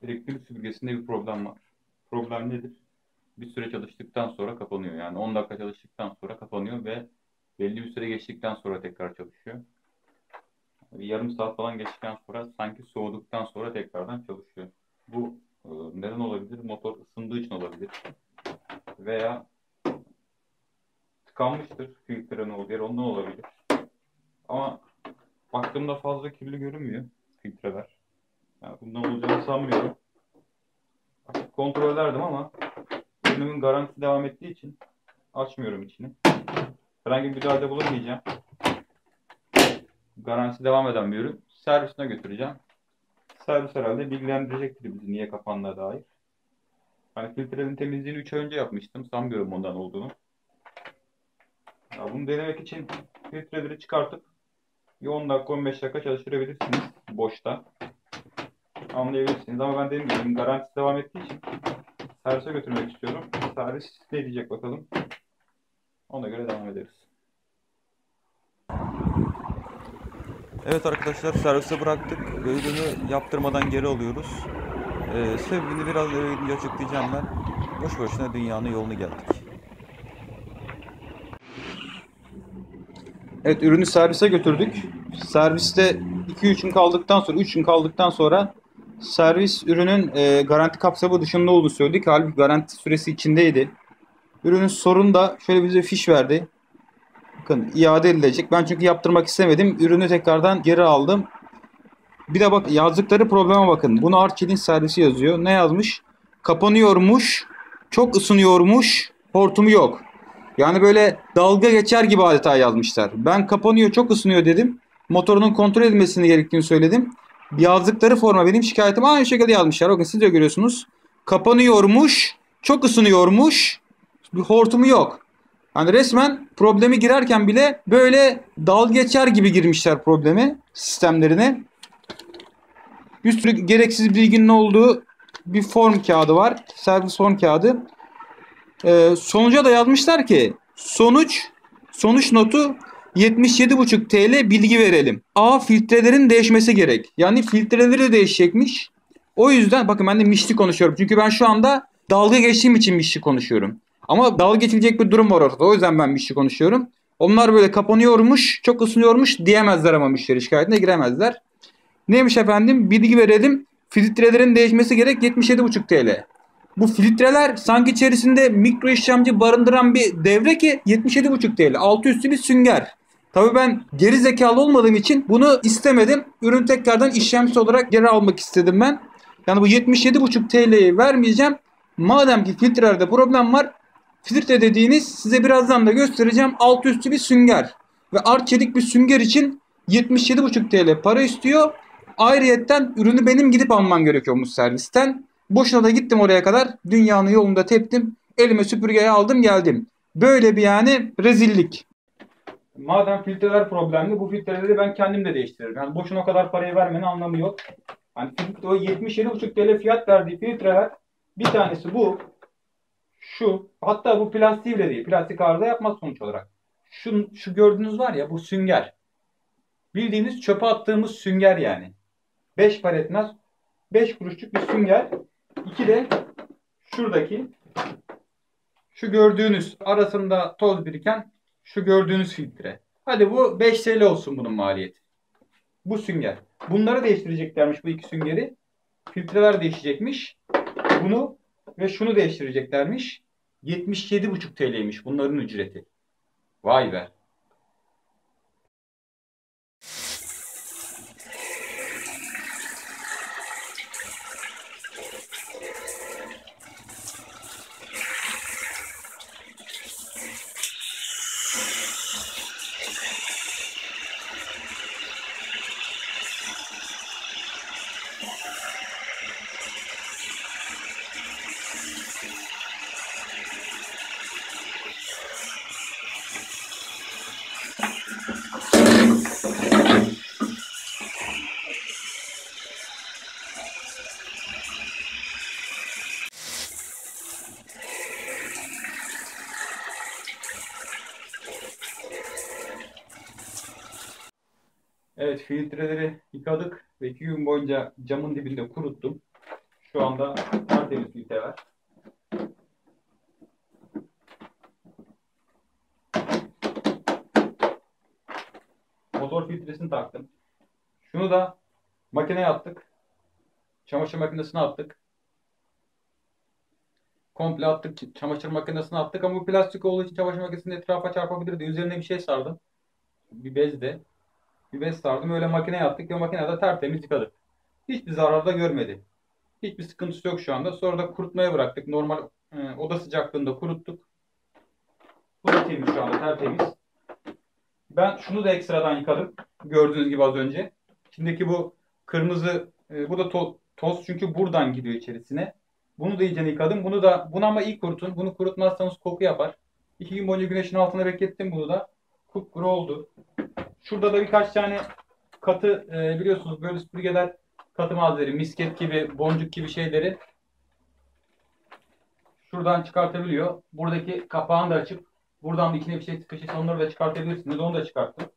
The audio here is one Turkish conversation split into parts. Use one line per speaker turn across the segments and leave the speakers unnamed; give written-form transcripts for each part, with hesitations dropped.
Elektrik süpürgesinde bir problem var. Problem nedir? Bir süre çalıştıktan sonra kapanıyor. Yani 10 dakika çalıştıktan sonra kapanıyor ve belli bir süre geçtikten sonra tekrar çalışıyor. Bir yarım saat falan geçtikten sonra sanki soğuduktan sonra tekrardan çalışıyor. Bu neden olabilir? Motor ısındığı için olabilir. Veya tıkanmıştır filtrenin olduğu yer, ondan olabilir. Ama baktığımda fazla kirli görünmüyor filtreler. Yani bundan olacağını sanmıyorum. Açıp kontrol ederdim ama ürünün garantisi devam ettiği için açmıyorum içini. Herhangi bir müdahalede bulunmayacağım. Garantisi devam eden bir ürün. Servisine götüreceğim. Servis herhalde bilgilendirecektir bizi niye kapandığına dair. Hani filtrenin temizliğini 3 ay önce yapmıştım. Sanmıyorum ondan olduğunu. Ya bunu denemek için filtreleri çıkartıp bir 10 dakika 15 dakika çalıştırabilirsiniz boşta. Anlayabilirsiniz ama ben dediğim gibi garantisi devam ettiği için servise götürmek istiyorum. Servis ne diyecek bakalım. Ona göre devam ederiz. Evet arkadaşlar, servise bıraktık ve ürünü yaptırmadan geri alıyoruz. Sebebini biraz önce açıklayacağım ben. Boş boşuna dünyanın yolunu geldik. Evet, ürünü servise götürdük. Serviste 2-3 gün kaldıktan sonra, 3 gün kaldıktan sonra servis ürünün garanti kapsamı dışında olduğunu söyledik. Halbuki garanti süresi içindeydi. Ürünün sorunu da şöyle bize fiş verdi. Bakın, iade edilecek. Ben çünkü yaptırmak istemedim. Ürünü tekrardan geri aldım. Bir de bak, yazdıkları probleme bakın. Bunu Arçelik'in servisi yazıyor. Ne yazmış? Kapanıyormuş, çok ısınıyormuş, hortumu yok. Yani böyle dalga geçer gibi adeta yazmışlar. Ben kapanıyor, çok ısınıyor dedim. Motorunun kontrol edilmesini gerektiğini söyledim. Yazdıkları forma benim şikayetim aynı şekilde yazmışlar. Bakın, siz de görüyorsunuz. Kapanıyormuş, çok ısınıyormuş, bir hortumu yok. Hani resmen problemi girerken bile böyle dalga geçer gibi girmişler problemi sistemlerine. Bir sürü gereksiz bilginin olduğu bir form kağıdı var. Servis form kağıdı. Sonuca da yazmışlar ki sonuç notu 77,5 TL bilgi verelim. A, filtrelerin değişmesi gerek. Yani filtreleri de değişecekmiş. O yüzden bakın, ben de mişli konuşuyorum. Çünkü ben şu anda dalga geçtiğim için mişli konuşuyorum. Ama dalga geçilecek bir durum var ortada. O yüzden ben mişli konuşuyorum. Onlar böyle kapanıyormuş, çok ısınıyormuş diyemezler ama müşteri şikayetine giremezler. Neymiş efendim? Bilgi verelim. Filtrelerin değişmesi gerek, 77,5 TL. Bu filtreler sanki içerisinde mikro işlemci barındıran bir devre ki 77,5 TL. Altı üstü bir sünger. Tabii ben geri zekalı olmadığım için bunu istemedim. Ürün tekrardan işlemci olarak geri almak istedim ben. Yani bu 77,5 TL'yi vermeyeceğim. Madem ki filtrelerde problem var. Filtre dediğiniz, size birazdan da göstereceğim, altı üstü bir sünger. Ve Arçelik bir sünger için 77,5 TL para istiyor. Ayrıyetten ürünü benim gidip almam gerekiyormuş servisten. Boşuna da gittim oraya kadar. Dünyanın yolunda teptim. Elime süpürgeyi aldım geldim. Böyle bir yani rezillik. Madem filtreler problemli, bu filtreleri ben kendim de değiştiririm. Yani boşuna o kadar parayı vermenin anlamı yok. Hani o 77,5 TL fiyat verdiği filtreler, bir tanesi bu. Şu. Hatta bu plastiği bile değil. Plastik arıza yapmaz sonuç olarak. Şu gördüğünüz var ya, bu sünger. Bildiğiniz çöpe attığımız sünger yani. 5 para etmez. 5 kuruşluk bir sünger. İki de şuradaki, şu gördüğünüz arasında toz biriken şu gördüğünüz filtre. Hadi bu 5 TL olsun bunun maliyeti. Bu sünger. Bunları değiştireceklermiş, bu iki süngeri. Filtreler değişecekmiş. Bunu ve şunu değiştireceklermiş. 77,5 TL'ymiş bunların ücreti. Vay be. Evet, filtreleri yıkadık ve 2 gün boyunca camın dibinde kuruttum. Şu anda tertemiz filtre var. Motor filtresini taktım. Şunu da makineye attık. Çamaşır makinesine attık. Komple attık. Çamaşır makinesine attık ama bu plastik olduğu için çamaşır makinesinin etrafa çarpabilirdi. Üzerine bir şey sardım. Bir bezle. Bir bez sardım. Öyle makineye attık ve makinede tertemiz yıkadık. Hiçbir zarar da görmedi. Hiçbir sıkıntısı yok şu anda. Sonra da kurutmaya bıraktık. Normal oda sıcaklığında kuruttuk. Bu da temiz şu anda, tertemiz. Ben şunu da ekstradan yıkadım. Gördüğünüz gibi az önce. Şimdiki bu kırmızı, bu da toz çünkü buradan gidiyor içerisine. Bunu da iyice yıkadım. Bunu ama iyi kurutun. Bunu kurutmazsanız koku yapar. 2 gün boyunca güneşin altına beklettim bunu da. Kupkuru oldu. Şurada da birkaç tane katı, biliyorsunuz böyle süpürgeler katı malzemeleri, misket gibi, boncuk gibi şeyleri şuradan çıkartabiliyor. Buradaki kapağını da açıp buradan da içine bir şey sıkışırsa onları da çıkartabilirsiniz. Onu da çıkarttım.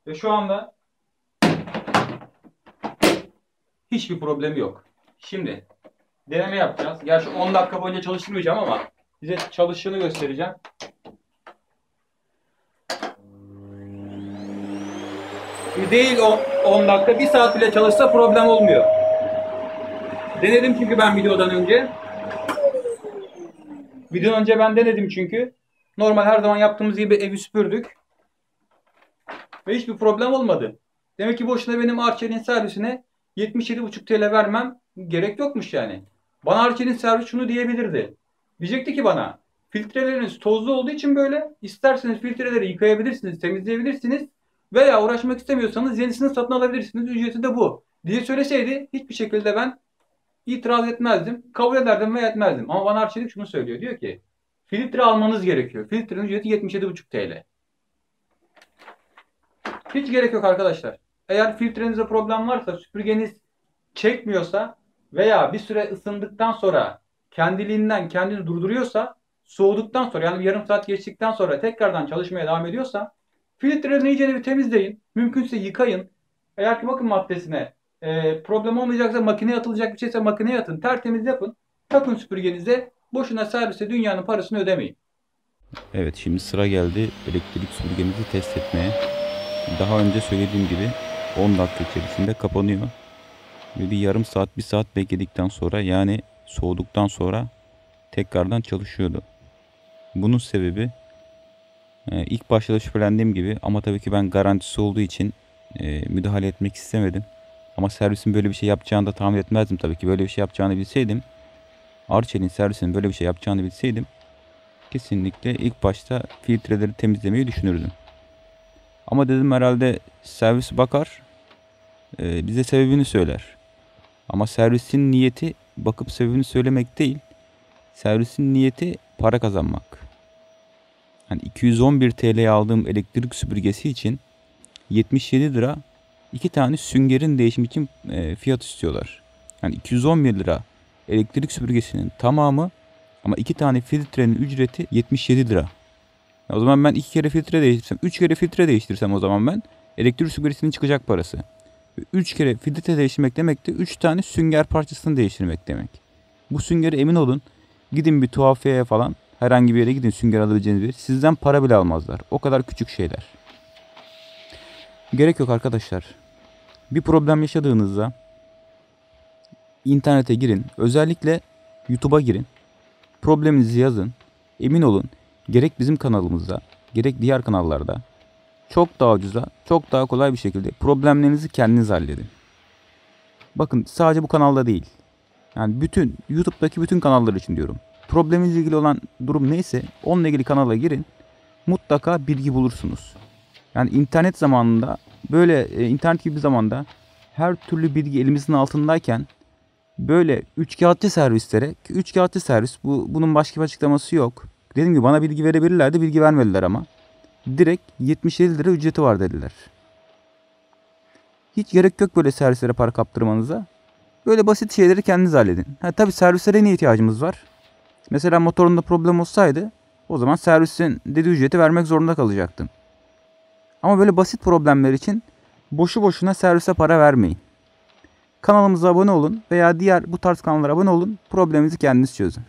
Ve şu anda hiçbir problem yok. Şimdi deneme yapacağız. Gerçi 10 dakika boyunca çalıştırmayacağım ama size çalıştığını göstereceğim. Değil 10 dakika, 1 saat bile çalışsa problem olmuyor. Denedim çünkü ben videodan önce. Videodan önce ben denedim çünkü. Normal her zaman yaptığımız gibi evi süpürdük. Ve hiçbir problem olmadı. Demek ki boşuna benim Arçelik'in servisine 77,5 TL vermem gerek yokmuş yani. Bana Arçelik'in servisi şunu diyebilirdi. Diyecekti ki bana, filtreleriniz tozlu olduğu için böyle, isterseniz filtreleri yıkayabilirsiniz, temizleyebilirsiniz veya uğraşmak istemiyorsanız yenisini satın alabilirsiniz. Ücreti de bu diye söyleseydi hiçbir şekilde ben itiraz etmezdim. Kabul ederdim veya etmezdim. Ama bana Arçelik şunu söylüyor. Diyor ki filtre almanız gerekiyor. Filtrenin ücreti 77,5 TL. Hiç gerek yok arkadaşlar. Eğer filtrenizde problem varsa, süpürgeniz çekmiyorsa veya bir süre ısındıktan sonra kendiliğinden kendini durduruyorsa, soğuduktan sonra yani yarım saat geçtikten sonra tekrardan çalışmaya devam ediyorsa filtrelerini iyice bir temizleyin. Mümkünse yıkayın. Eğer ki bakım maddesine problem olmayacaksa, makineye atılacak bir şeyse makineye atın. Tertemiz yapın. Takın süpürgenize. Boşuna servise dünyanın parasını ödemeyin.
Evet, şimdi sıra geldi elektrik süpürgemizi test etmeye. Daha önce söylediğim gibi 10 dakika içerisinde kapanıyor. Ve bir yarım saat, 1 saat bekledikten sonra, yani soğuduktan sonra tekrardan çalışıyordu. Bunun sebebi ilk başta da şüphelendiğim gibi, ama tabii ki ben garantisi olduğu için müdahale etmek istemedim. Ama servisin böyle bir şey yapacağını da tahmin etmezdim tabii ki. Böyle bir şey yapacağını bilseydim, Arçelik'in servisinin böyle bir şey yapacağını bilseydim kesinlikle ilk başta filtreleri temizlemeyi düşünürdüm. Ama dedim herhalde servis bakar, bize sebebini söyler. Ama servisin niyeti bakıp sebebini söylemek değil. Servisin niyeti para kazanmak. Yani 211 TL'ye aldığım elektrik süpürgesi için 77 lira 2 tane süngerin değişimi için fiyat istiyorlar. Yani 211 lira elektrik süpürgesinin tamamı, ama 2 tane filtrenin ücreti 77 lira. O zaman ben 2 kere filtre değiştirsem, 3 kere filtre değiştirsem o zaman ben elektrik süpürgesinin çıkacak parası. 3 kere filtre değiştirmek demek de 3 tane sünger parçasını değiştirmek demek. Bu süngeri emin olun, gidin bir tuhafiyeye falan, herhangi bir yere gidin, sünger alabileceğiniz bir yer. Sizden para bile almazlar. O kadar küçük şeyler. Gerek yok arkadaşlar. Bir problem yaşadığınızda internete girin. Özellikle YouTube'a girin. Probleminizi yazın. Emin olun, gerek bizim kanalımızda, gerek diğer kanallarda çok daha ucuza, çok daha kolay bir şekilde problemlerinizi kendiniz halledin. Bakın, sadece bu kanalda değil. Yani bütün YouTube'daki bütün kanallar için diyorum. Probleminizle ilgili olan durum neyse onunla ilgili kanala girin. Mutlaka bilgi bulursunuz. Yani internet zamanında, böyle internet gibi bir zamanda her türlü bilgi elimizin altındayken böyle üçkağıtçı servislere, ki üçkağıtçı servis, bunun başka bir açıklaması yok. Dediğim gibi bana bilgi verebilirlerdi, bilgi vermediler ama. Direkt 77 lira ücreti var dediler. Hiç gerek yok böyle servislere para kaptırmanıza. Böyle basit şeyleri kendiniz halledin. Tabii servislere ne ihtiyacımız var? Mesela motorunda problem olsaydı o zaman servisin dediği ücreti vermek zorunda kalacaktım. Ama böyle basit problemler için boşu boşuna servise para vermeyin. Kanalımıza abone olun veya diğer bu tarz kanallara abone olun. Probleminizi kendiniz çözün.